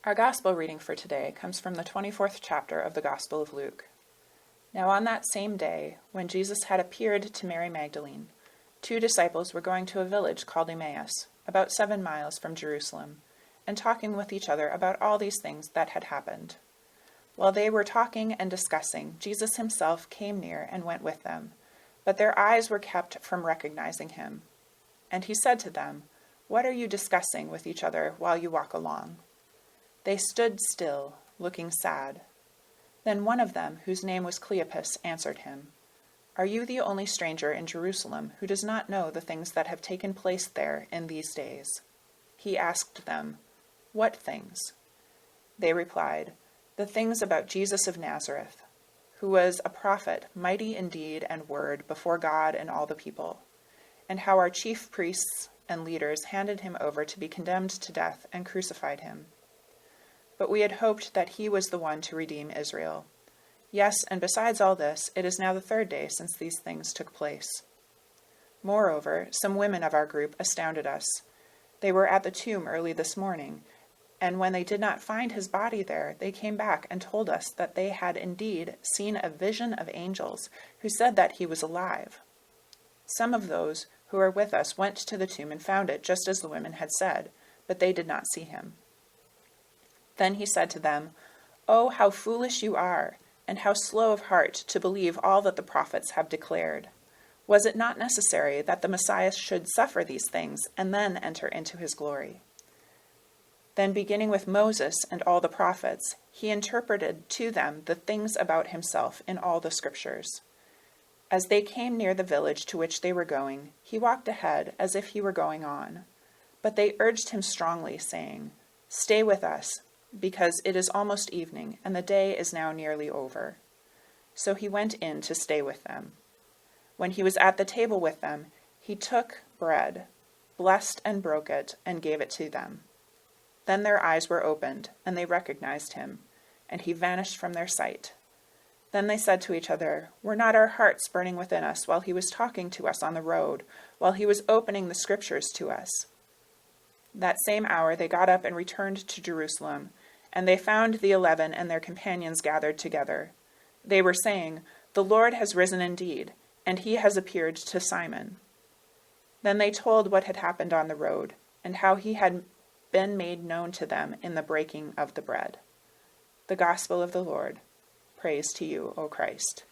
Our Gospel reading for today comes from the 24th chapter of the Gospel of Luke. Now on that same day, when Jesus had appeared to Mary Magdalene, 2 disciples were going to a village called Emmaus, about 7 miles from Jerusalem, and talking with each other about all these things that had happened. While they were talking and discussing, Jesus himself came near and went with them, but their eyes were kept from recognizing him. And he said to them, "What are you discussing with each other while you walk along?" They stood still, looking sad. Then one of them, whose name was Cleopas, answered him, "Are you the only stranger in Jerusalem who does not know the things that have taken place there in these days?" He asked them, "What things?" They replied, "The things about Jesus of Nazareth, who was a prophet, mighty in deed and word before God and all the people, and how our chief priests and leaders handed him over to be condemned to death and crucified him. But we had hoped that he was the one to redeem Israel. Yes, and besides all this, it is now the 3rd day since these things took place. Moreover, some women of our group astounded us. They were at the tomb early this morning, and when they did not find his body there, they came back and told us that they had indeed seen a vision of angels who said that he was alive. Some of those who were with us went to the tomb and found it just as the women had said, but they did not see him." Then he said to them, "Oh, how foolish you are, and how slow of heart to believe all that the prophets have declared. Was it not necessary that the Messiah should suffer these things and then enter into his glory?" Then, beginning with Moses and all the prophets, he interpreted to them the things about himself in all the scriptures. As they came near the village to which they were going, he walked ahead as if he were going on. But they urged him strongly, saying, "Stay with us, because it is almost evening, and the day is now nearly over." So he went in to stay with them. When he was at the table with them, he took bread, blessed and broke it, and gave it to them. Then their eyes were opened, and they recognized him, and he vanished from their sight. Then they said to each other, "Were not our hearts burning within us while he was talking to us on the road, while he was opening the scriptures to us?" That same hour they got up and returned to Jerusalem, and they found the 11 and their companions gathered together. They were saying, "The Lord has risen indeed, and he has appeared to Simon." Then they told what had happened on the road, and how he had been made known to them in the breaking of the bread. The Gospel of the Lord. Praise to you, O Christ.